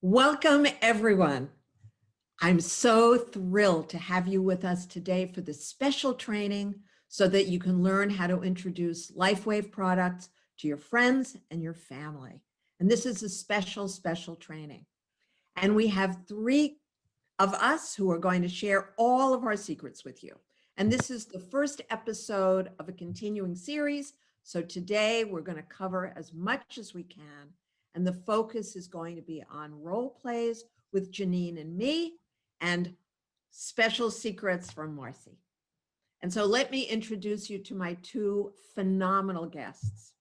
Welcome, everyone. I'm so thrilled to have you with us today for this special training so that you can learn how to introduce LifeWave products to your friends and your family. And this is a special, special training. And we have three of us who are going to share all of our secrets with you. And this is the first episode of a continuing series. So today we're going to cover as much as we can. And the focus is going to be on role plays with Janine and me and special secrets from Marci. And so let me introduce you to my two phenomenal guests.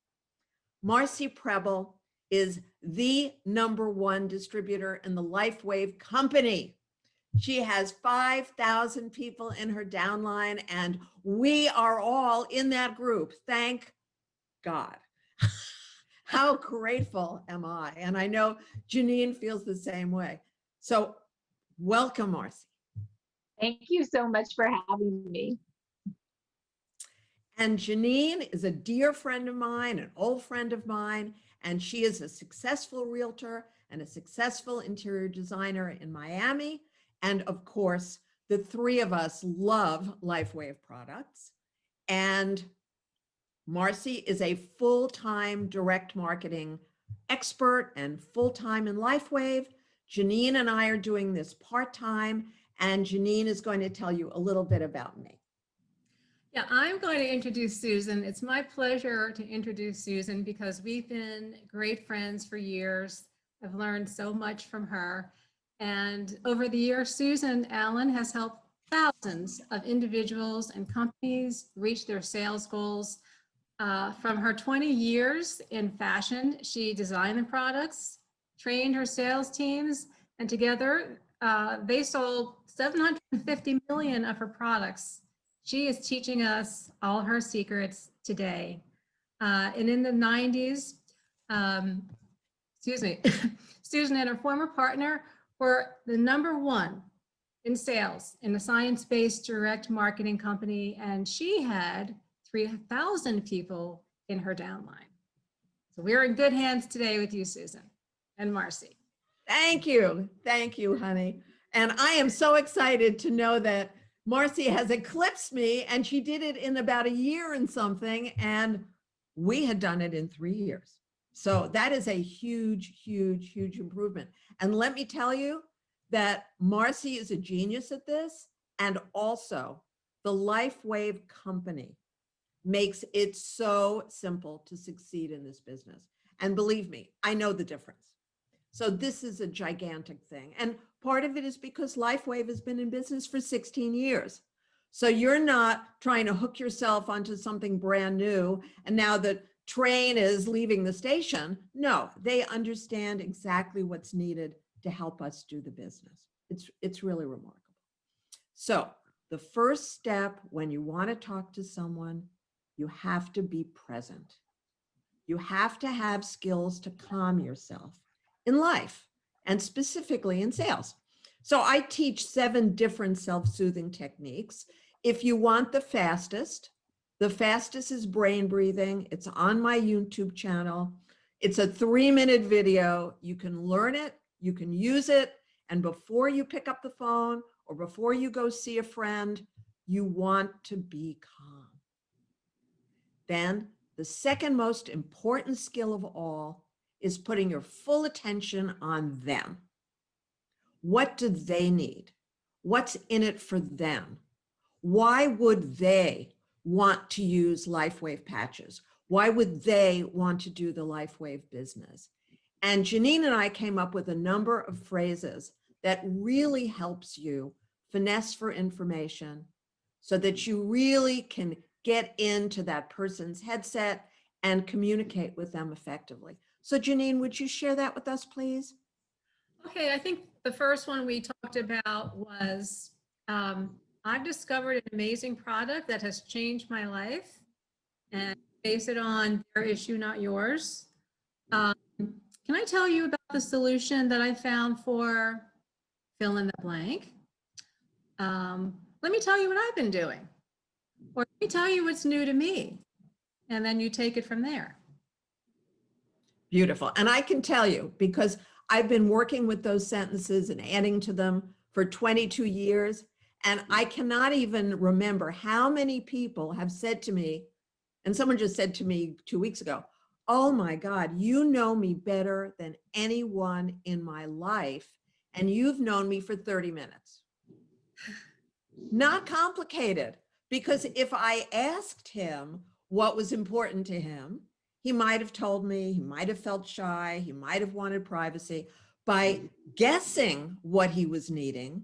Marci Preble is the #1 distributor in the Lifewave company. She has 5,000 people in her downline, and we are all in that group. Thank God. How grateful am I? And I know Janine feels the same way. So welcome, Marci. Thank you so much for having me. And Janine is a dear friend of mine, an old friend of mine, and she is a successful realtor and a successful interior designer in Miami. And of course, the three of us love LifeWave products. And Marci is a full-time direct marketing expert and full-time in LifeWave. Janine and I are doing this part-time, and Janine is going to tell you a little bit about me. Yeah, I'm going to introduce Susan. It's my pleasure to introduce Susan because we've been great friends for years. I've learned so much from her. And over the years, Susan Allan has helped thousands of individuals and companies reach their sales goals. From her 20 years in fashion, she designed the products, trained her sales teams, and together they sold 750 million of her products. She is teaching us all her secrets today. And in the 90s, Susan and her former partner were the #1 in sales in a science-based direct marketing company, and she had 3,000 people in her downline. So we're in good hands today with you, Susan and Marci. Thank you, honey. And I am so excited to know that Marci has eclipsed me, and she did it in about a year and something, and we had done it in 3 years. So that is a huge, huge, huge improvement. And let me tell you that Marci is a genius at this, and also the LifeWave company makes it so simple to succeed in this business. And believe me, I know the difference. So this is a gigantic thing. And part of it is because LifeWave has been in business for 16 years. So you're not trying to hook yourself onto something brand new and now the train is leaving the station. No, they understand exactly what's needed to help us do the business. It's really remarkable. So the first step when you want to talk to someone, you have to be present. You have to have skills to calm yourself in life and specifically in sales. So I teach 7 different self-soothing techniques. If you want the fastest is brain breathing. It's on my YouTube channel. It's a 3-minute video. You can learn it, you can use it, and before you pick up the phone or before you go see a friend, you want to be calm. Then the second most important skill of all is putting your full attention on them. What do they need? What's in it for them? Why would they want to use LifeWave patches? Why would they want to do the LifeWave business? And Janine and I came up with a number of phrases that really helps you finesse for information so that you really can get into that person's headset and communicate with them effectively. So Janine, would you share that with us, please? Okay, I think the first one we talked about was I've discovered an amazing product that has changed my life, and base it on their issue, not yours. Can I tell you about the solution that I found for fill in the blank? Let me tell you what I've been doing. Or let me tell you what's new to me. And then you take it from there. Beautiful. And I can tell you, because I've been working with those sentences and adding to them for 22 years. And I cannot even remember how many people have said to me, and someone just said to me 2 weeks ago, oh my God, you know me better than anyone in my life, and you've known me for 30 minutes. Not complicated, because if I asked him what was important to him, he might have told me, he might have felt shy, he might have wanted privacy. By guessing what he was needing,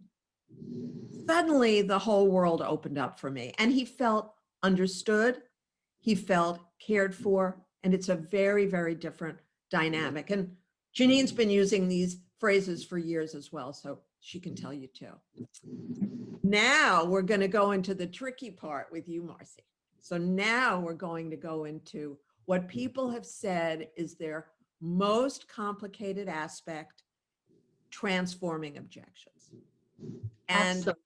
suddenly the whole world opened up for me, and he felt understood, he felt cared for, and it's a very, very different dynamic. And Janine's been using these phrases for years as well, so she can tell you too. Now we're going to go into the tricky part with you, Marci. So now we're going to go into what people have said is their most complicated aspect, transforming objections. And Absolutely.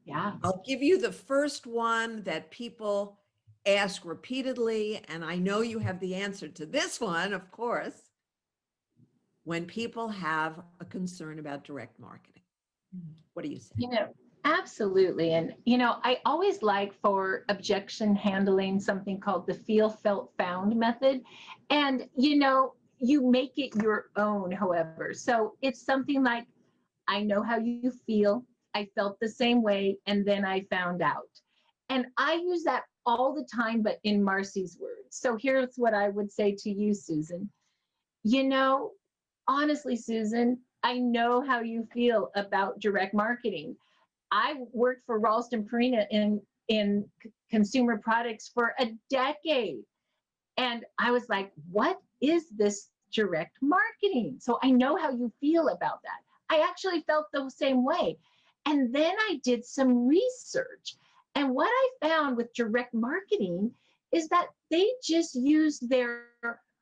Yeah. I'll give you the first one that people ask repeatedly, and I know you have the answer to this one, of course, when people have a concern about direct marketing. What do you say? Absolutely. And, I always like for objection handling something called the feel, felt, found method. And, you make it your own, however. So it's something like, I know how you feel. I felt the same way. And then I found out. And I use that all the time, but in Marci's words. So here's what I would say to you, Susan. Honestly, Susan, I know how you feel about direct marketing. I worked for Ralston Purina in consumer products for a decade. And I was like, what is this direct marketing? So I know how you feel about that. I actually felt the same way. And then I did some research. And what I found with direct marketing is that they just use their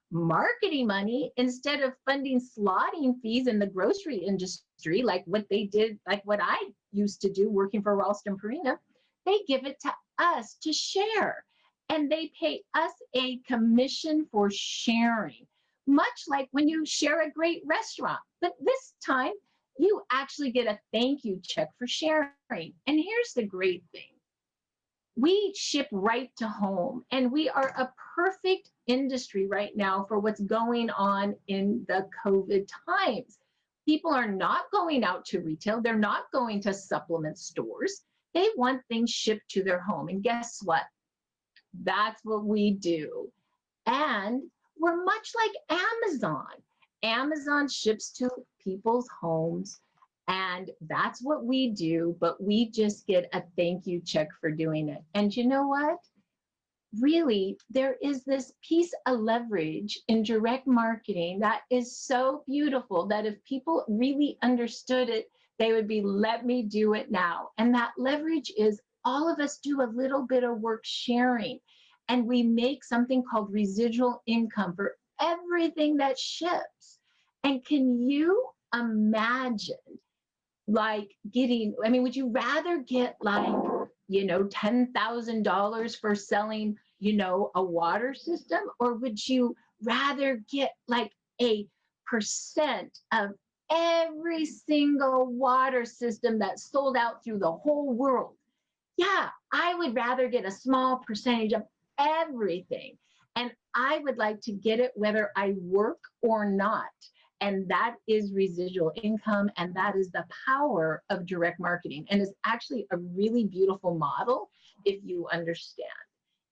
marketing money instead of funding slotting fees in the grocery industry, like what they did, like what I used to do working for Ralston Purina. They give it to us to share, and they pay us a commission for sharing, much like when you share a great restaurant. But this time, you actually get a thank you check for sharing. And here's the great thing. We ship right to home, and we are a perfect industry right now for what's going on in the COVID times. People are not going out to retail. They're not going to supplement stores. They want things shipped to their home. And guess what? That's what we do. And we're much like Amazon. Amazon ships to people's homes, and that's what we do, but we just get a thank you check for doing it. And you know what? Really, there is this piece of leverage in direct marketing that is so beautiful that if people really understood it, they would be, let me do it now. And that leverage is all of us do a little bit of work sharing, and we make something called residual income for everything that ships. And can you imagine like would you rather get like, $10,000 for selling, a water system? Or would you rather get like a percent of every single water system that's sold out through the whole world? Yeah, I would rather get a small percentage of everything. And I would like to get it whether I work or not. And that is residual income, and that is the power of direct marketing. And it's actually a really beautiful model if you understand.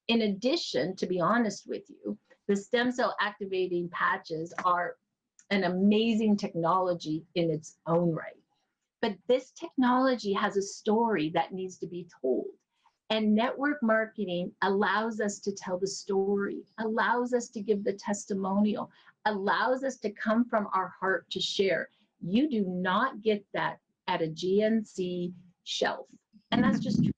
In addition, to be honest with you, the stem cell activating patches are an amazing technology in its own right. But this technology has a story that needs to be told. And network marketing allows us to tell the story, allows us to give the testimonial, allows us to come from our heart to share. You do not get that at a GNC shelf. And that's just true.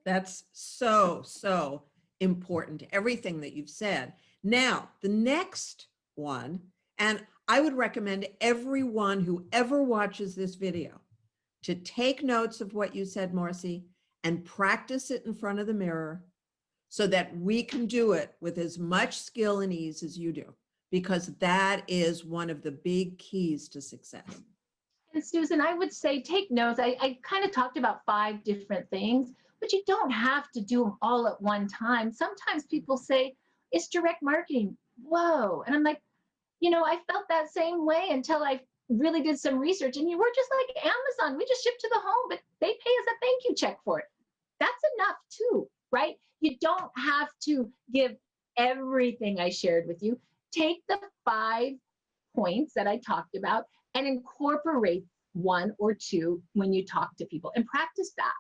That's so important, everything that you've said. Now, the next one, and I would recommend everyone who ever watches this video to take notes of what you said, Marci, and practice it in front of the mirror so that we can do it with as much skill and ease as you do. because that is one of the big keys to success. And Susan, I would say take notes. I kind of talked about 5 different things, but you don't have to do them all at one time. Sometimes people say, it's direct marketing. Whoa. And I'm like, you know, I felt that same way until I really did some research. And you were just like Amazon. We just ship to the home, but they pay us a thank you check for it. That's enough too, right? You don't have to give everything I shared with you. Take the 5 points that I talked about and incorporate 1 or 2 when you talk to people and practice that.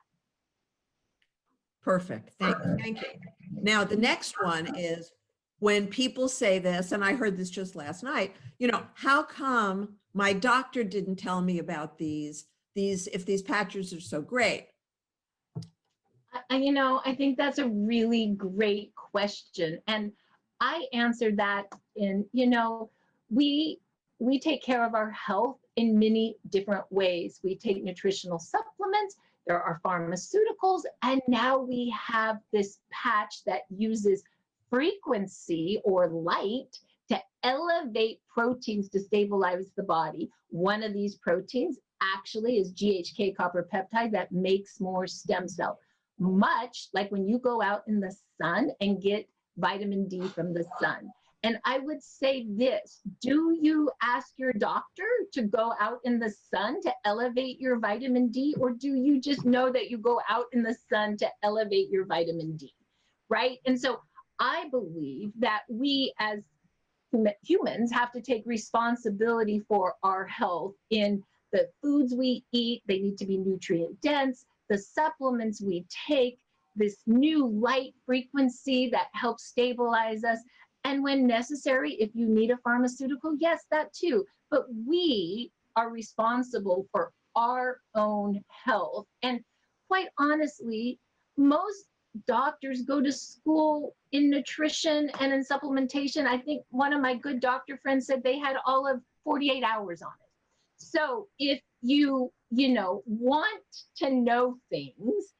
Perfect. Thank you. Now, the next one is when people say this, and I heard this just last night, you know, how come my doctor didn't tell me about these if these patches are so great? You know, I think that's a really great question. And I answered that in, you know, we take care of our health in many different ways. We take nutritional supplements, there are pharmaceuticals, and now we have this patch that uses frequency or light to elevate proteins to stabilize the body. One of these proteins actually is GHK copper peptide that makes more stem cell. Much like when you go out in the sun and get vitamin D from the sun. And I would say this, do you ask your doctor to go out in the sun to elevate your vitamin D, or do you just know that you go out in the sun to elevate your vitamin D, right? And so I believe that we as humans have to take responsibility for our health in the foods we eat. They need to be nutrient dense. The supplements we take, this new light frequency that helps stabilize us. And when necessary, if you need a pharmaceutical, yes, that too. But we are responsible for our own health. And quite honestly, most doctors go to school in nutrition and in supplementation. I think one of my good doctor friends said they had all of 48 hours on it. So if you want to know things,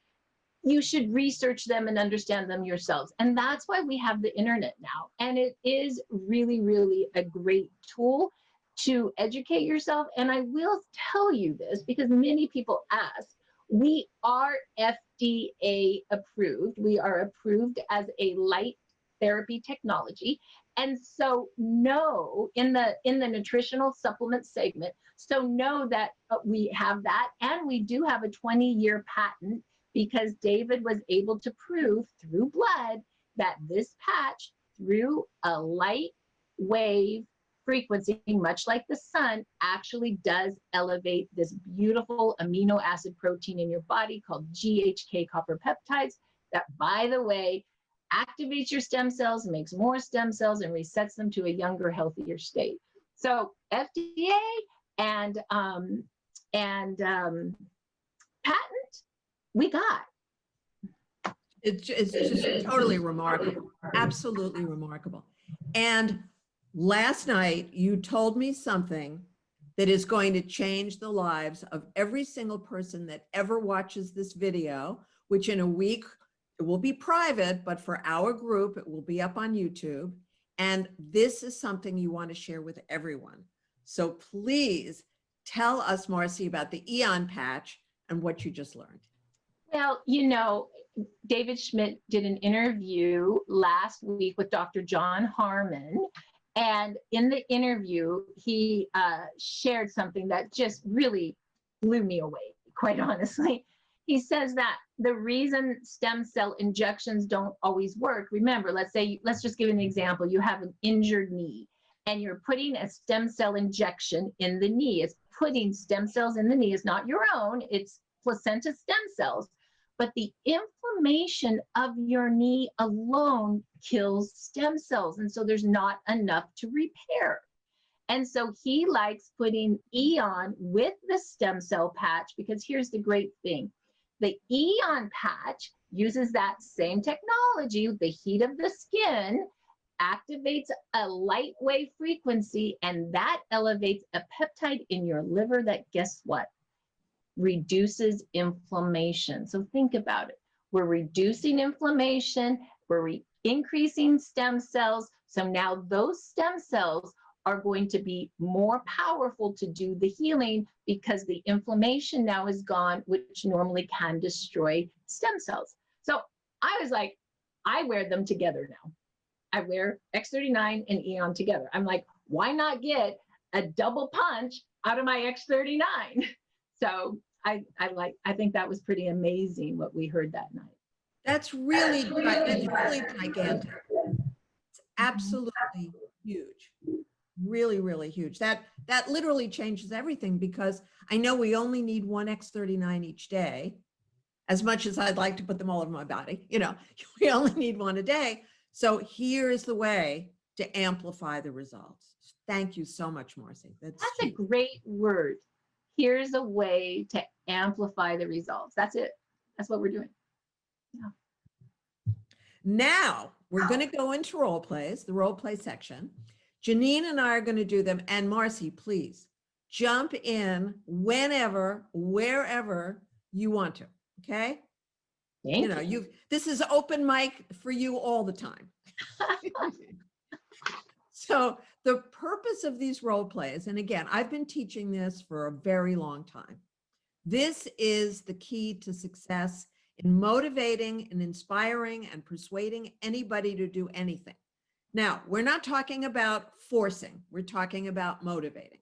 you should research them and understand them yourselves. And that's why we have the internet now. And it is really, really a great tool to educate yourself. And I will tell you this because many people ask, we are FDA approved. We are approved as a light therapy technology. And so know in the nutritional supplement segment, so know that we have that, and we do have a 20-year patent because David was able to prove through blood that this patch through a light wave frequency, much like the sun, actually does elevate this beautiful amino acid protein in your body called GHK copper peptides that, by the way, activates your stem cells, makes more stem cells, and resets them to a younger, healthier state. So FDA and patent, we got. It's just totally remarkable, absolutely remarkable. And last night you told me something that is going to change the lives of every single person that ever watches this video, which in a week, it will be private, but for our group, it will be up on YouTube. And this is something you want to share with everyone. So please tell us, Marci, about the Eon patch and what you just learned. Well, you know, David Schmidt did an interview last week with Dr. John Harmon. And in the interview, he shared something that just really blew me away, quite honestly. He says that the reason stem cell injections don't always work, remember, let's just give an example. You have an injured knee and you're putting a stem cell injection in the knee. It's putting stem cells in the knee. It's not your own, it's placenta stem cells. But the inflammation of your knee alone kills stem cells. And so there's not enough to repair. And so he likes putting Eon with the stem cell patch because here's the great thing. The Eon patch uses that same technology, the heat of the skin, activates a light wave frequency, and that elevates a peptide in your liver that, guess what? Reduces inflammation. So think about it. We're reducing inflammation, we're increasing stem cells, So now those stem cells are going to be more powerful to do the healing because the inflammation now is gone, which normally can destroy stem cells. So I was like, I wear them together now. I wear X39 and Eon together. I'm like, why not get a double punch out of my X39? So I think that was pretty amazing what we heard that night. That's really gigantic. It's absolutely huge. Really, really huge. That literally changes everything, because I know we only need one X39 each day. As much as I'd like to put them all over my body, we only need one a day. So here's the way to amplify the results. Thank you so much, Marci. That's a great word. Here's a way to amplify the results. That's it. That's what we're doing. Yeah. Now we're going to go into role plays, the role play section. Janine and I are going to do them. And Marci, please jump in whenever, wherever you want to. Okay. Thank you. This is open mic for you all the time. So the purpose of these role plays, and again, I've been teaching this for a very long time. This is the key to success in motivating and inspiring and persuading anybody to do anything. Now, we're not talking about forcing. We're talking about motivating.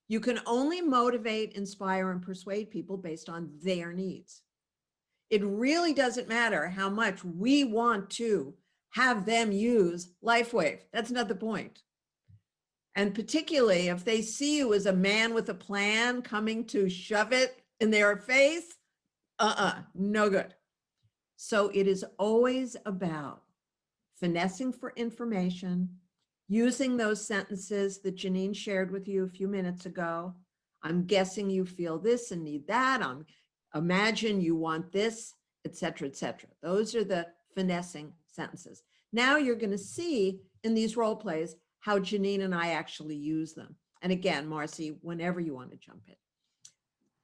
You can only motivate, inspire, and persuade people based on their needs. It really doesn't matter how much we want to have them use Lifewave. That's not the point. And particularly if they see you as a man with a plan coming to shove it in their face, no good. So it is always about finessing for information, using those sentences that Janine shared with you a few minutes ago. I'm guessing you feel this and need that. Imagine you want this, et cetera, et cetera. Those are the finessing sentences. Now you're going to see in these role plays how Janine and I actually use them. And again, Marci, whenever you want to jump in.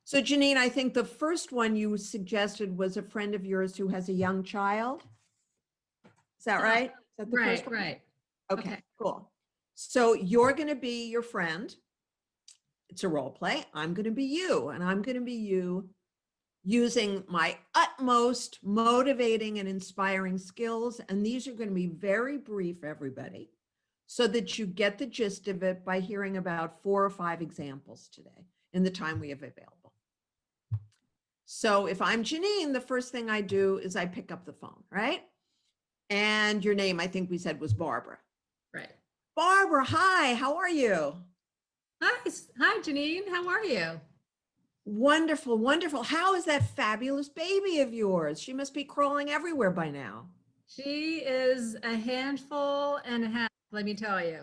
So Janine, I think the first one you suggested was a friend of yours who has a young child. Is that right? Is that the first one? Right. Okay, cool. So you're going to be your friend. It's a role play. I'm going to be you, and I'm going to be you using my utmost motivating and inspiring skills. And these are going to be very brief, everybody, so that you get the gist of it by hearing about 4 or 5 examples today in the time we have available. So if I'm Janine, the first thing I do is I pick up the phone, right? And your name, I think we said, was Barbara. Right. Barbara, hi, how are you? Hi, Janine. How are you? Wonderful, wonderful. How is that fabulous baby of yours? She must be crawling everywhere by now. She is a handful and a half, let me tell you.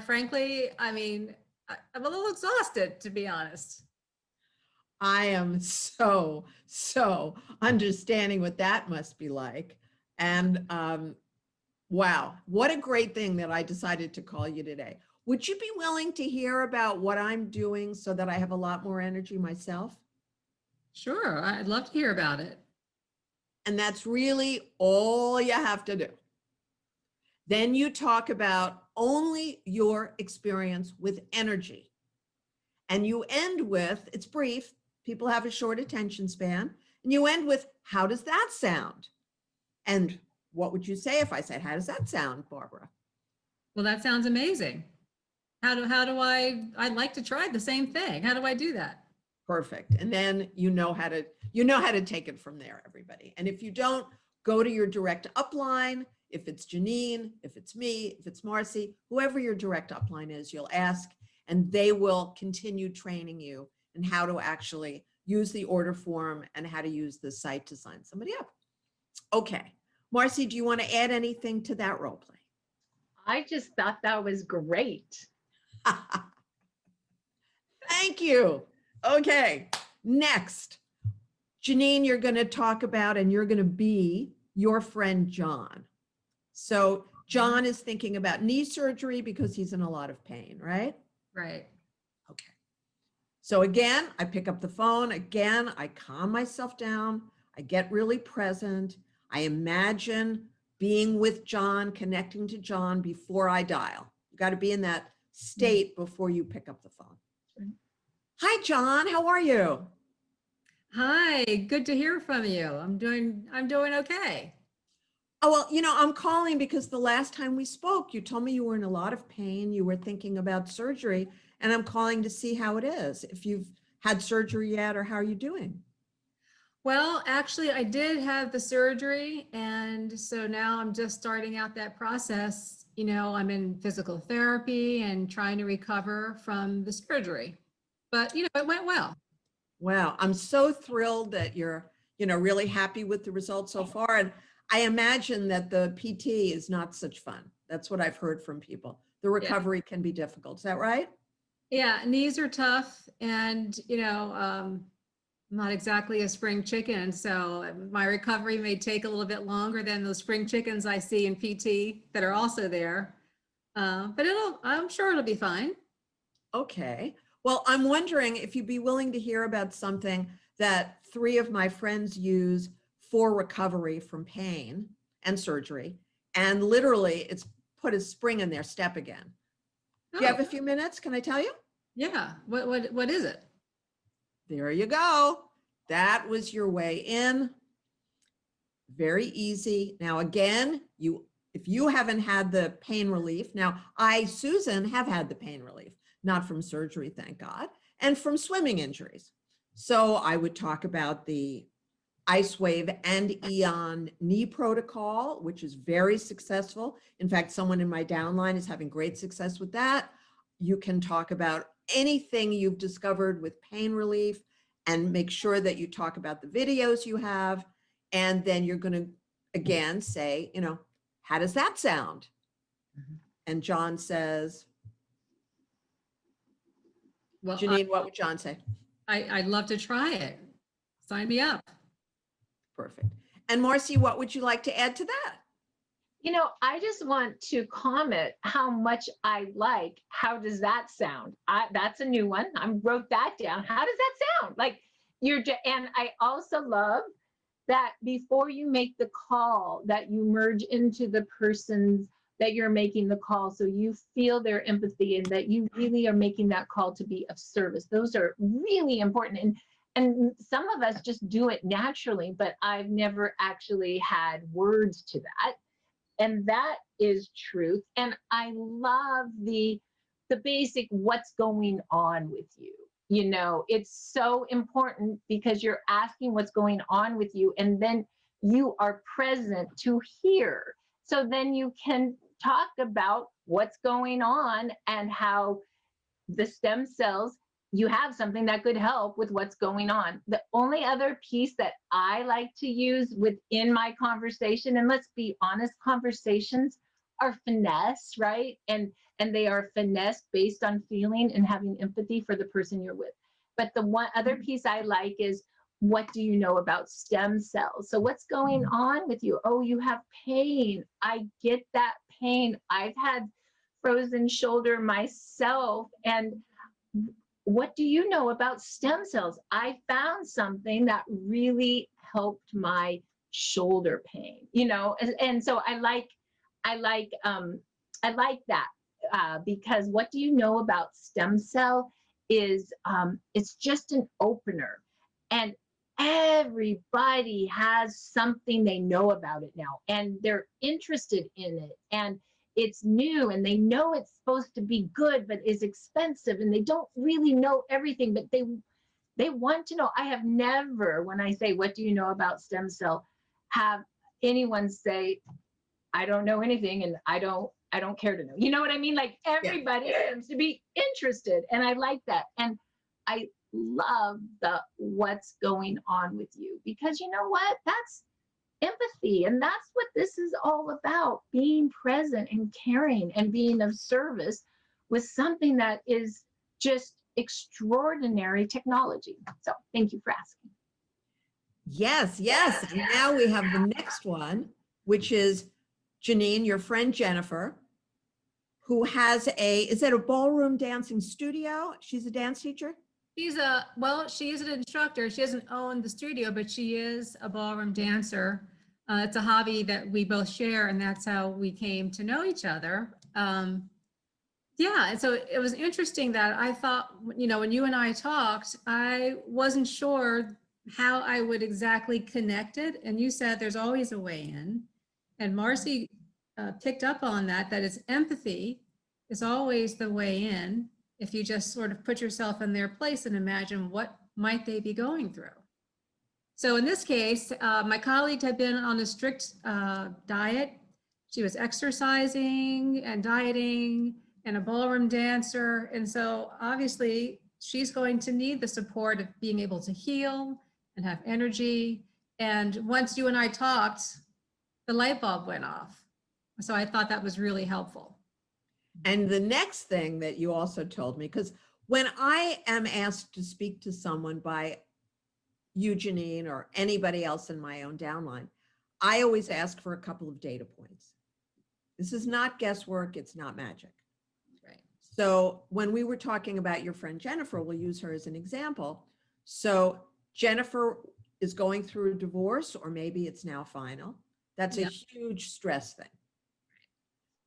Frankly, I'm a little exhausted, to be honest. I am so understanding what that must be like. And wow, what a great thing that I decided to call you today. Would you be willing to hear about what I'm doing so that I have a lot more energy myself? Sure, I'd love to hear about it. And that's really all you have to do. Then you talk about only your experience with energy. And you end with, it's brief, people have a short attention span, and you end with, how does that sound? And what would you say if I said, how does that sound, Barbara? Well, that sounds amazing. How do I'd like to try the same thing. How do I do that? Perfect. And then you know how to take it from there, everybody. And if you don't, go to your direct upline. If it's Janine, if it's me, if it's Marci, whoever your direct upline is, you'll ask, and they will continue training you in how to actually use the order form and how to use the site to sign somebody up. Okay. Marci, do you want to add anything to that role play? I just thought that was great. Thank you. Okay, next. Janine, you're going to talk about, and you're going to be your friend, John. So John is thinking about knee surgery because he's in a lot of pain, right? Right. Okay. So again, I pick up the phone. Again, I calm myself down. I get really present. I imagine being with John, connecting to John before I dial. You got to be in that state before you pick up the phone. Right. Hi, John. How are you? Hi, good to hear from you. I'm doing okay. Oh, well, I'm calling because the last time we spoke, you told me you were in a lot of pain. You were thinking about surgery, and I'm calling to see how it is. If you've had surgery yet, or how are you doing? Well, actually, I did have the surgery, and so now I'm just starting out that process. I'm in physical therapy and trying to recover from the surgery. But, it went well. Wow, I'm so thrilled that you're, really happy with the results so far. And I imagine that the PT is not such fun. That's what I've heard from people. The recovery can be difficult. Is that right? Yeah, knees are tough, and, I'm not exactly a spring chicken, so my recovery may take a little bit longer than those spring chickens I see in PT that are also there. But I'm sure it'll be fine. Okay. Well, I'm wondering if you'd be willing to hear about something that 3 of my friends use for recovery from pain and surgery. And literally, it's put a spring in their step again. Do you have a few minutes? Can I tell you? Yeah. What is it? There you go. That was your way in. Very easy. Now, again, if you haven't had the pain relief, now I, Susan, have had the pain relief, not from surgery, thank God, and from swimming injuries. So I would talk about the IceWave and Eon knee protocol, which is very successful. In fact, someone in my downline is having great success with that. You can talk about anything you've discovered with pain relief and make sure that you talk about the videos you have. And then you're going to, again, say, how does that sound? And John says, Well, Janine, what would John say? I'd love to try it. Sign me up. Perfect. And Marci, what would you like to add to that? I just want to comment how much I like, how does that sound? That's a new one. I wrote that down. How does that sound? Like and I also love that before you make the call, that you merge into the person's that you're making the call. So you feel their empathy and that you really are making that call to be of service. Those are really important. And some of us just do it naturally, but I've never actually had words to that. And that is truth. And I love the basic what's going on with you. It's so important because you're asking what's going on with you, and then you are present to hear. So then you can talk about what's going on and how the stem cells, you have something that could help with what's going on. The only other piece that I like to use within my conversation, and let's be honest, conversations are finesse, right? And they are finesse based on feeling and having empathy for the person you're with. But the one other piece I like is, what do you know about stem cells? So what's going on with you? Oh, you have pain. I get that pain. I've had frozen shoulder myself. And what do you know about stem cells? I found something that really helped my shoulder pain, and so I like that because what do you know about stem cell is it's just an opener, and everybody has something they know about it now, and they're interested in it, and it's new, and they know it's supposed to be good, but is expensive, and they don't really know everything, but they want to know. I have never, when I say, what do you know about stem cell, have anyone say, I don't know anything, and I don't care to know. You know what I mean? Like everybody seems to be interested, and I like that. And I love the what's going on with you, because you know what? That's empathy, and that's what this is all about, being present and caring and being of service with something that is just extraordinary technology. So thank you for asking. Yes, yes. And now we have the next one, which is Janine, your friend Jennifer, who has is it a ballroom dancing studio? She's a dance teacher? She is an instructor. She doesn't own the studio, but she is a ballroom dancer. It's a hobby that we both share, and that's how we came to know each other. Yeah, and so it was interesting that I thought, when you and I talked, I wasn't sure how I would exactly connect it. And you said there's always a way in. And Marci picked up on that it's empathy is always the way in if you just sort of put yourself in their place and imagine what might they be going through. So in this case, my colleague had been on a strict diet. She was exercising and dieting and a ballroom dancer. And so obviously she's going to need the support of being able to heal and have energy. And once you and I talked, the light bulb went off. So I thought that was really helpful. And the next thing that you also told me, because when I am asked to speak to someone by you, Janine, or anybody else in my own downline, I always ask for a couple of data points. This is not guesswork. It's not magic. Right. So when we were talking about your friend Jennifer, we'll use her as an example. So Jennifer is going through a divorce, or maybe it's now final. That's a huge stress thing.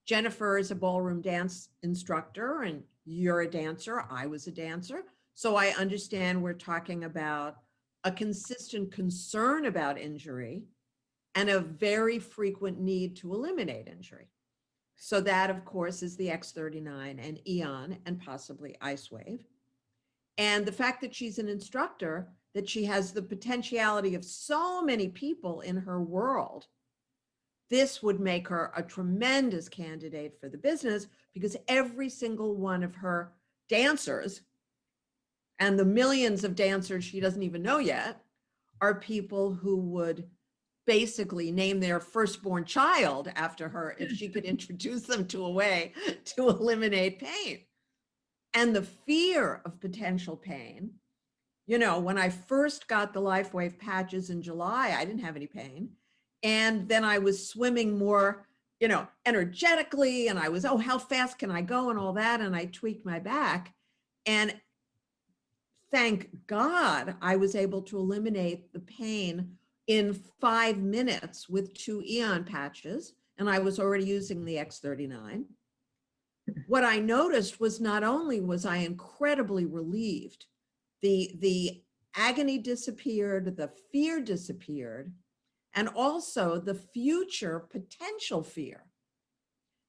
Jennifer is a ballroom dance instructor and you're a dancer. I was a dancer. So I understand we're talking about a consistent concern about injury and a very frequent need to eliminate injury. So that, of course, is the X39 and Eon and possibly Icewave. And the fact that she's an instructor, that she has the potentiality of so many people in her world, this would make her a tremendous candidate for the business, because every single one of her dancers and the millions of dancers she doesn't even know yet are people who would basically name their firstborn child after her if she could introduce them to a way to eliminate pain. And the fear of potential pain, when I first got the Lifewave patches in July, I didn't have any pain. And then I was swimming more, energetically, and I was, how fast can I go and all that. And I tweaked my back. And thank God I was able to eliminate the pain in 5 minutes with 2 Eon patches. And I was already using the X39. What I noticed was not only was I incredibly relieved, the agony disappeared, the fear disappeared, and also the future potential fear.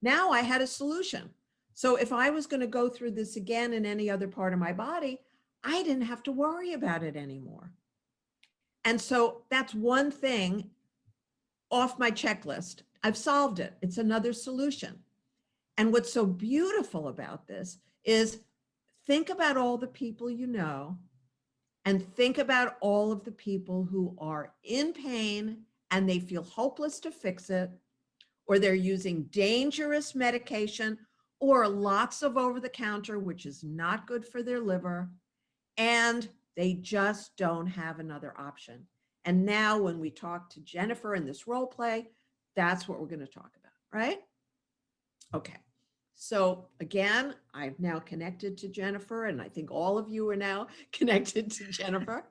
Now I had a solution. So if I was going to go through this again in any other part of my body, I didn't have to worry about it anymore. And so that's one thing off my checklist. I've solved it. It's another solution. And what's so beautiful about this is think about all the people you know, and think about all of the people who are in pain and they feel hopeless to fix it, or they're using dangerous medication or lots of over-the-counter, which is not good for their liver, and they just don't have another option. And now when we talk to Jennifer in this role play, that's what we're going to talk about, right? Okay. So again, I've now connected to Jennifer, and I think all of you are now connected to Jennifer.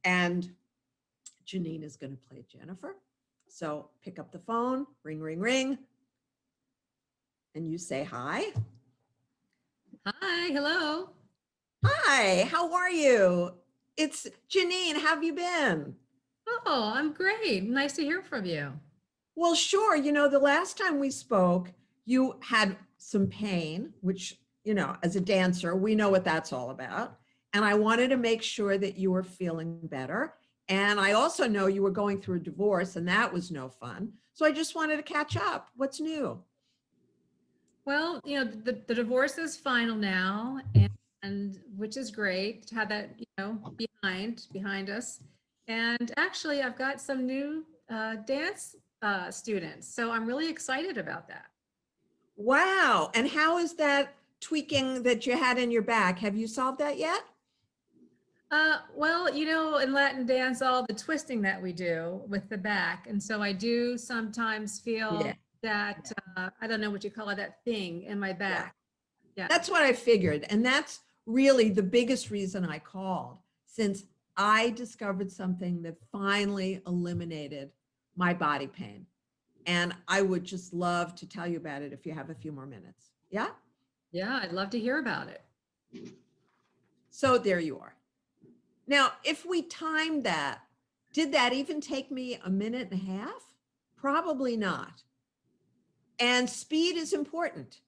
And Janine is going to play Jennifer. So pick up the phone, ring, ring, ring. And you say hi. Hi, hello. Hi, how are you? It's Janine. How have you been? Oh, I'm great. Nice to hear from you. Well, sure. The last time we spoke, you had some pain, which, as a dancer, we know what that's all about. And I wanted to make sure that you were feeling better. And I also know you were going through a divorce, and that was no fun. So I just wanted to catch up. What's new? Well, the divorce is final now, and which is great to have that, behind us. And actually, I've got some new dance students. So I'm really excited about that. Wow. And how is that tweaking that you had in your back? Have you solved that yet? Well, in Latin dance, all the twisting that we do with the back. And so I do sometimes feel that, I don't know what you call it, that thing in my back. Yeah. That's what I figured. And that's really the biggest reason I called, since I discovered something that finally eliminated my body pain. And I would just love to tell you about it if you have a few more minutes. Yeah? Yeah, I'd love to hear about it. So there you are. Now, if we timed that, did that even take me a minute and a half? Probably not. And speed is important.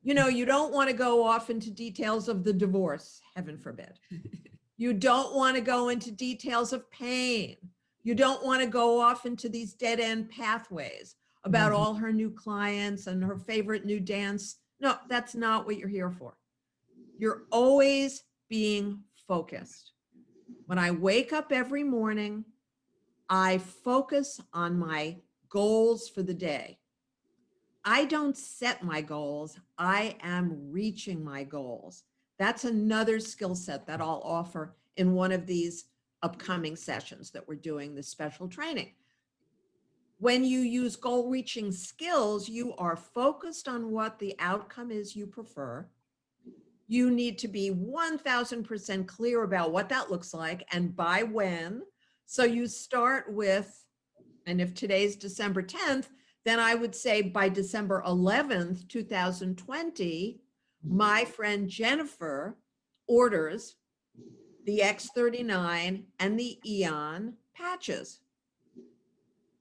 You know, you don't want to go off into details of the divorce, heaven forbid. You don't want to go into details of pain. You don't want to go off into these dead end pathways about all her new clients and her favorite new dance. No, that's not what you're here for. You're always being focused. When I wake up every morning, I focus on my goals for the day. I don't set my goals. I am reaching my goals. That's another skill set that I'll offer in one of these upcoming sessions that we're doing this special training. When you use goal reaching skills, you are focused on what the outcome is you prefer. You need to be 1000% clear about what that looks like and by when. So you start with, and if today's December 10th, then I would say by December 11th, 2020, my friend Jennifer orders the X39 and the Eon patches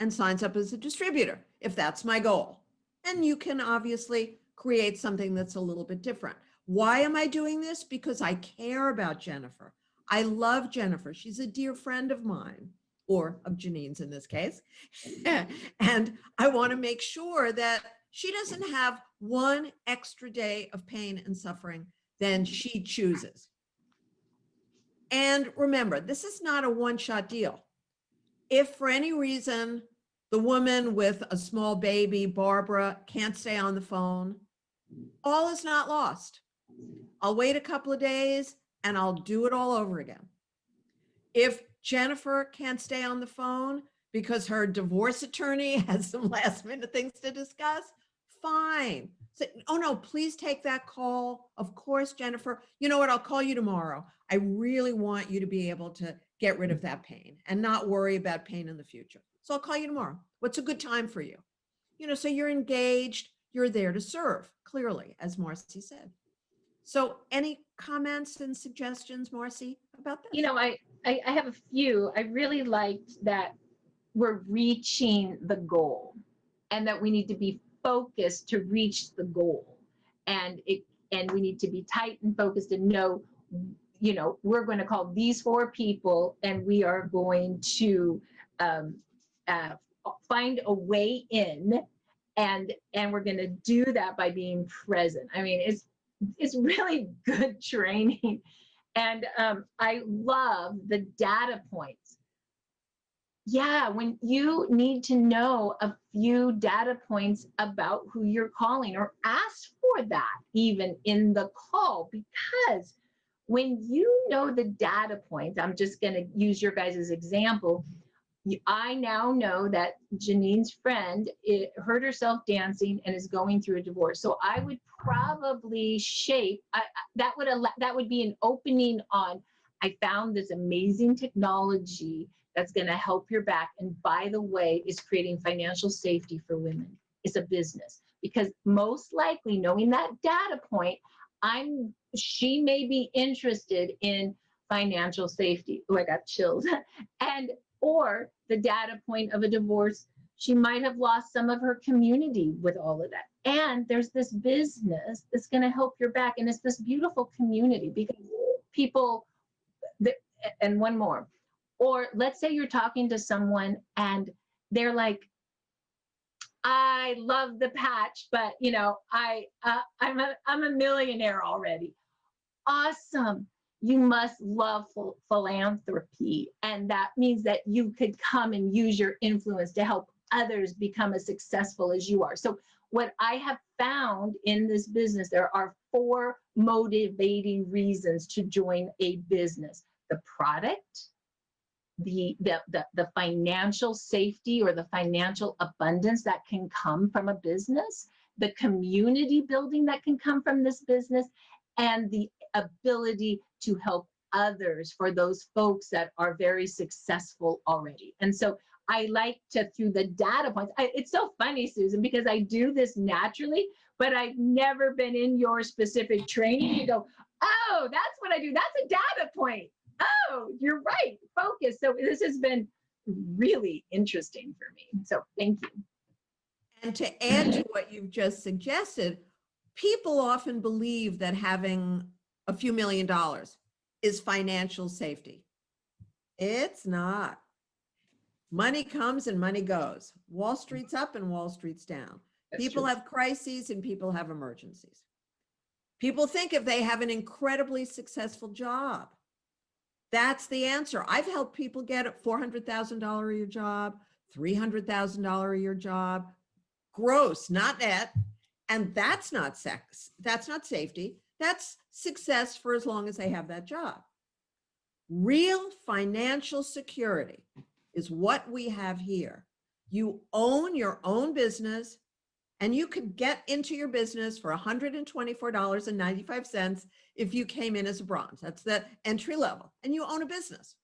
and signs up as a distributor, if that's my goal. And you can obviously create something that's a little bit different. Why am I doing this? Because I care about Jennifer. I love Jennifer. She's a dear friend of mine, or of Janine's in this case. And I want to make sure that she doesn't have one extra day of pain and suffering than she chooses. And remember, this is not a one-shot deal. If for any reason the woman with a small baby, Barbara, can't stay on the phone, all is not lost. I'll wait a couple of days and I'll do it all over again. If Jennifer can't stay on the phone because her divorce attorney has some last minute things to discuss, fine. Say, oh no, please take that call. Of course, Jennifer, you know what? I'll call you tomorrow. I really want you to be able to get rid of that pain and not worry about pain in the future. So I'll call you tomorrow. What's a good time for you? You know, so you're engaged, you're there to serve, clearly, as Marci said. So any comments and suggestions, Marci, about this? You know, I have a few. I really liked that we're reaching the goal and that we need to be focused to reach the goal. And we need to be tight and focused and know, you know, we're going to call these 4 people and we are going to find a way in, and we're going to do that by being present. I mean, it's really good training. And I love the data points. Yeah, when you need to know a few data points about who you're calling, or ask for that even in the call, because when you know the data points, I'm just going to use your guys' example. I now know that Janine's friend hurt herself dancing and is going through a divorce. So I would probably shape that would be an opening on, I found this amazing technology that's going to help your back. And by the way, is creating financial safety for women. It's a business, because most likely, knowing that data point, she may be interested in financial safety. Oh, I got chills. Or the data point of a divorce, she might have lost some of her community with all of that. And there's this business that's going to help your back. And it's this beautiful community, because people, and one more, or let's say you're talking to someone and they're like, I love the patch, but you know, I'm a millionaire already. Awesome. You must love philanthropy. And that means that you could come and use your influence to help others become as successful as you are. So what I have found in this business, there are 4 motivating reasons to join a business: the product, the financial safety or the financial abundance that can come from a business, the community building that can come from this business, and the ability to help others for those folks that are very successful already. And so I like to, through the data points, it's so funny, Susan, because I do this naturally, but I've never been in your specific training. You go, oh, that's what I do. That's a data point. Oh, you're right. Focus. So this has been really interesting for me. So thank you. And to add to what you've just suggested, people often believe that having a few $1 million is financial safety. It's not. Money comes and money goes. Wall Street's up and Wall Street's down. That's People true. have crises and people have emergencies. People think if they have an incredibly successful job, that's the answer. I've helped people get a $400,000 a year job, $300,000 a year job, gross, not net. And that's not sex. That's not safety. That's success for as long as they have that job. Real financial security is what we have here. You own your own business, and you could get into your business for $124.95 if you came in as a bronze. That's the entry level, and you own a business.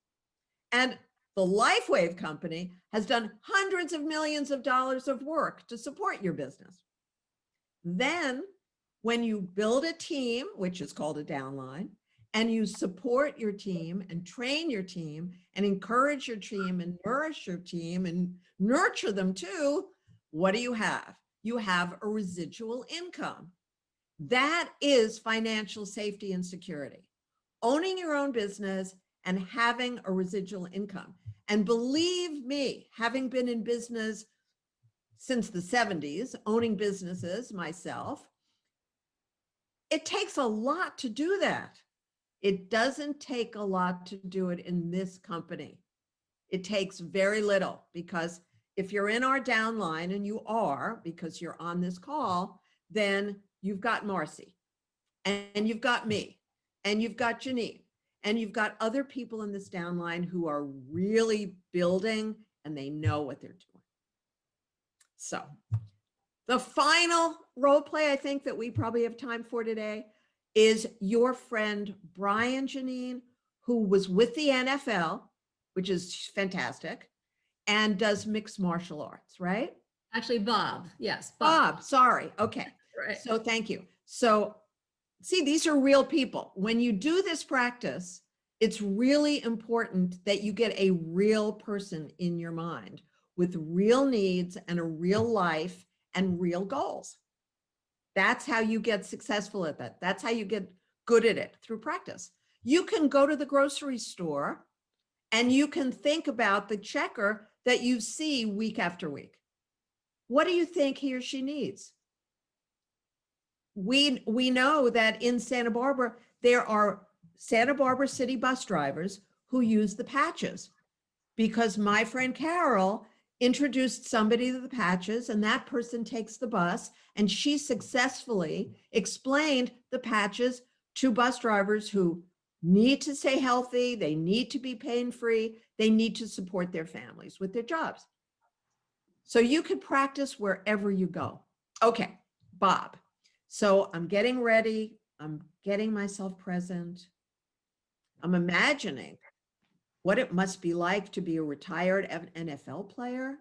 And the Lifewave company has done hundreds of millions of dollars of work to support your business. Then when you build a team, which is called a downline, and you support your team and train your team and encourage your team and nourish your team and nurture them too, what do you have? You have a residual income. That is financial safety and security. Owning your own business and having a residual income. And believe me, having been in business since the 70s, owning businesses myself, it takes a lot to do that. It doesn't take a lot to do it in this company. It takes very little, because if you're in our downline, and you are because you're on this call, then you've got Marci, and you've got me, and you've got Janine, and you've got other people in this downline who are really building, and they know what they're doing. So the final role play I think that we probably have time for today is your friend Brian, Janine, who was with the NFL, which is fantastic, and does mixed martial arts, right? Actually, Bob. Yes, Bob, sorry. Okay. Right. So thank you. So see, these are real people. When you do this practice, it's really important that you get a real person in your mind with real needs and a real life and real goals. That's how you get successful at that. That's how you get good at it, through practice. You can go to the grocery store and you can think about the checker that you see week after week. What do you think he or she needs? We know that in Santa Barbara, there are Santa Barbara city bus drivers who use the patches, because my friend Carol introduced somebody to the patches, and that person takes the bus, and she successfully explained the patches to bus drivers who need to stay healthy, they need to be pain-free, they need to support their families with their jobs. So you could practice wherever you go. Okay, Bob. So I'm getting ready, I'm getting myself present. I'm imagining what it must be like to be a retired NFL player,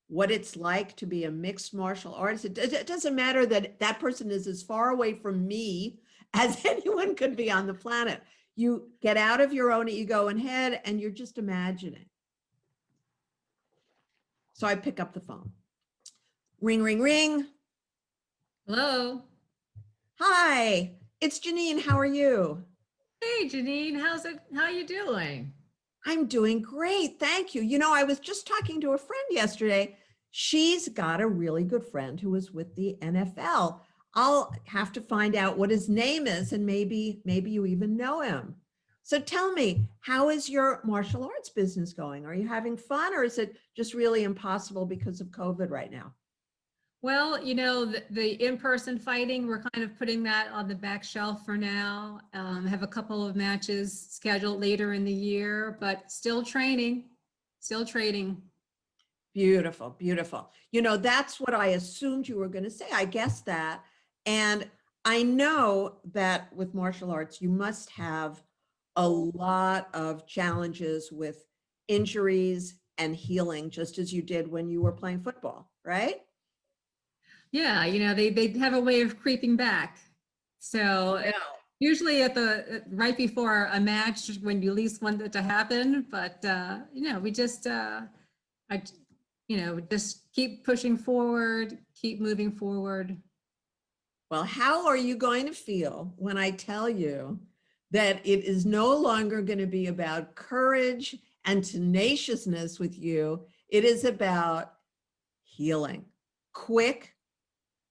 what it's like to be a mixed martial artist. It doesn't matter that that person is as far away from me as anyone could be on the planet. You get out of your own ego and head, and you're just imagining. So I pick up the phone. Ring, ring, ring. Hello. Hi, it's Janine. How are you? Hey, Janine, how you doing? I'm doing great. Thank you. You know, I was just talking to a friend yesterday. She's got a really good friend who was with the NFL. I'll have to find out what his name is, and maybe you even know him. So tell me, how is your martial arts business going? Are you having fun, or is it just really impossible because of COVID right now? Well, you know, the in-person fighting, we're kind of putting that on the back shelf for now. Have a couple of matches scheduled later in the year, but still training. Beautiful, beautiful. You know, that's what I assumed you were going to say. I guessed that. And I know that with martial arts, you must have a lot of challenges with injuries and healing, just as you did when you were playing football, right? Yeah, you know, they have a way of creeping back. So Yeah. usually at the right before a match when you least want it to happen, but you know, we just I you know, just keep pushing forward, keep moving forward. Well, how are you going to feel when I tell you that it is no longer going to be about courage and tenaciousness with you? It is about healing, quick,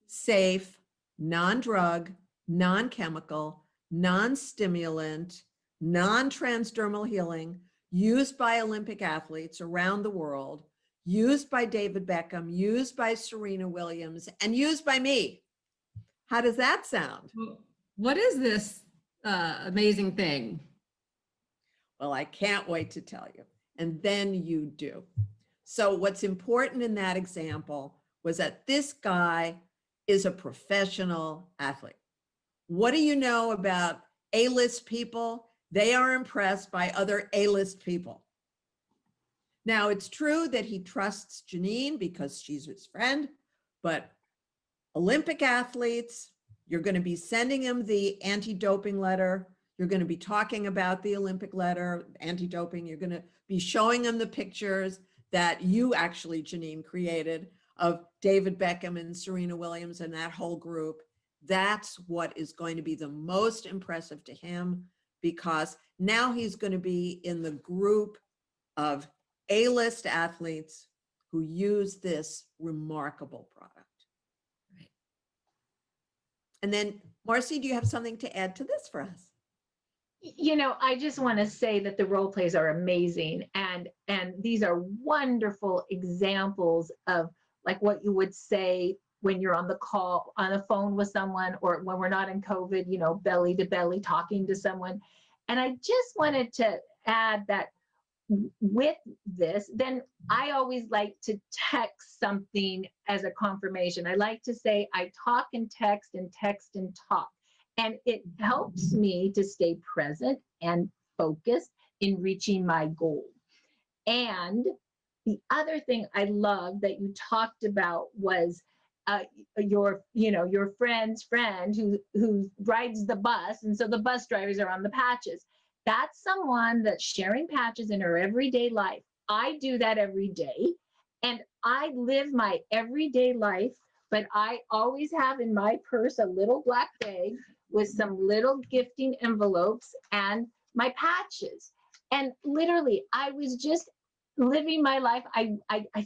safe, non-drug, non-chemical, non-stimulant, non-transdermal healing used by Olympic athletes around the world, used by David Beckham, used by Serena Williams, and used by me. How does that sound? What is this amazing thing? Well, I can't wait to tell you. And then you do. So what's important in that example was that this guy is a professional athlete. What do you know about A-list people? They are impressed by other A-list people. Now, it's true that he trusts Janine because she's his friend, but Olympic athletes, you're going to be sending him the anti-doping letter. You're going to be talking about the Olympic letter, anti-doping. You're going to be showing him the pictures that you actually, Janine, created of David Beckham and Serena Williams and that whole group. That's what is going to be the most impressive to him, because now he's going to be in the group of A-list athletes who use this remarkable product. Right. And then, Marci, do you have something to add to this for us? You know, I just want to say that the role plays are amazing, and these are wonderful examples of like what you would say when you're on the phone with someone, or when we're not in COVID, you know, belly to belly talking to someone. And I just wanted to add that with this, then I always like to text something as a confirmation. I like to say I talk and text and text and talk. And it helps me to stay present and focused in reaching my goal. And the other thing I love that you talked about was your friend's friend who rides the bus, and so the bus drivers are on the patches. That's someone that's sharing patches in her everyday life. I do that every day, and I live my everyday life, but I always have in my purse a little black bag with some little gifting envelopes and my patches. And literally, I was just living my life. I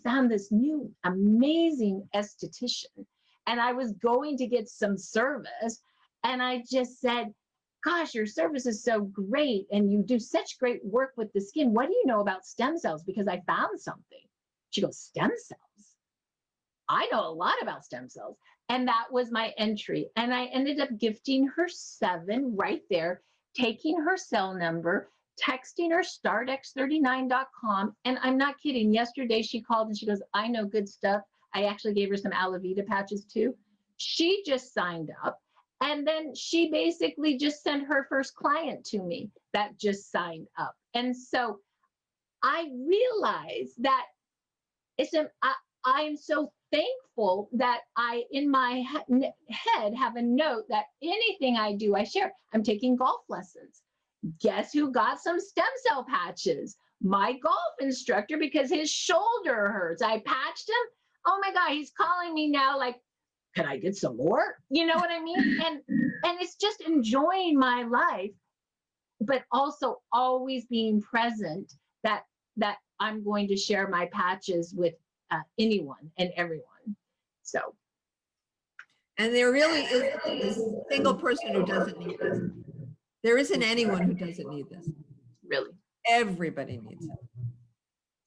found this new amazing esthetician, and I was going to get some service. And I just said, gosh, your service is so great, and you do such great work with the skin. What do you know about stem cells? Because I found something. She goes, stem cells? I know a lot about stem cells. And that was my entry. And I ended up gifting her 7 right there, taking her cell number, texting her startx39.com. And I'm not kidding. Yesterday she called and she goes, I know good stuff. I actually gave her some aloe vera patches too. She just signed up. And then she basically just sent her first client to me that just signed up. And so I realized that I'm so thankful that I, in my head, have a note that anything I do, I share. I'm taking golf lessons. Guess who got some stem cell patches? My golf instructor, because his shoulder hurts. I patched him. Oh my God, he's calling me now like, can I get some more? You know what I mean? And it's just enjoying my life, but also always being present that I'm going to share my patches with anyone and everyone. So. And there really is a single person who doesn't need this. There isn't anyone who doesn't need this. Really. Everybody needs it.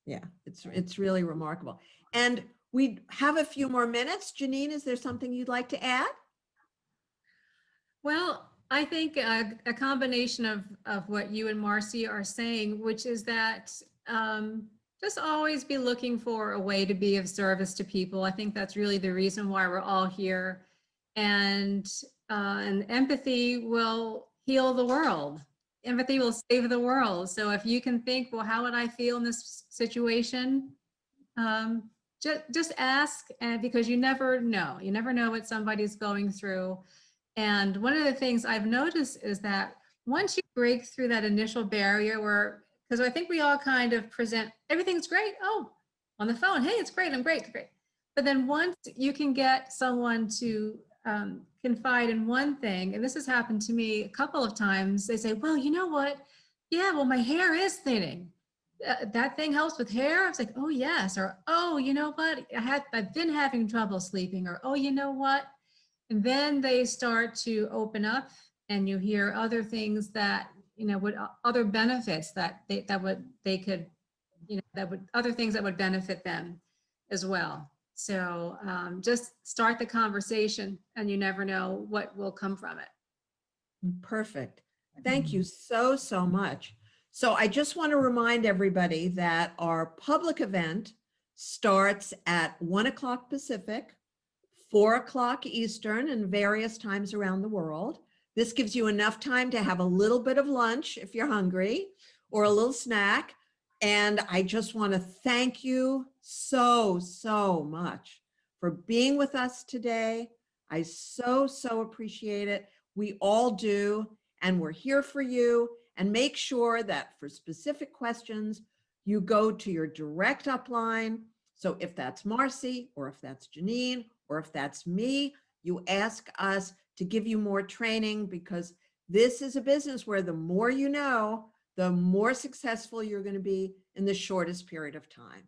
Yeah, it's really remarkable. And we have a few more minutes. Janine, is there something you'd like to add? Well, I think a combination of what you and Marci are saying, which is that just always be looking for a way to be of service to people. I think that's really the reason why we're all here. And empathy will heal the world. empathy will save the world. So if you can think, well, how would I feel in this situation? Just ask, and because you never know what somebody's going through. And one of the things I've noticed is that once you break through that initial barrier where, because I think we all kind of present, everything's great. Oh, on the phone, hey, it's great, I'm great, great. But then once you can get someone to confide in one thing, and this has happened to me a couple of times, they say, well, you know what? Yeah, well, my hair is thinning. That thing helps with hair. I was like, oh yes. Or, oh, you know what? I've been having trouble sleeping. Or, oh, you know what? And then they start to open up, and you hear other things that, would other benefits that they could, other things that would benefit them as well. So just start the conversation, and you never know what will come from it. Perfect. Thank you so, so much. So I just want to remind everybody that our public event starts at 1 o'clock Pacific, 4 o'clock Eastern, and various times around the world. This gives you enough time to have a little bit of lunch if you're hungry, or a little snack. And I just want to thank you so, so much for being with us today. I so, so appreciate it. We all do, and we're here for you. And make sure that for specific questions, you go to your direct upline. So if that's Marci, or if that's Janine, or if that's me, you ask us to give you more training, because this is a business where the more you know, the more successful you're going to be in the shortest period of time.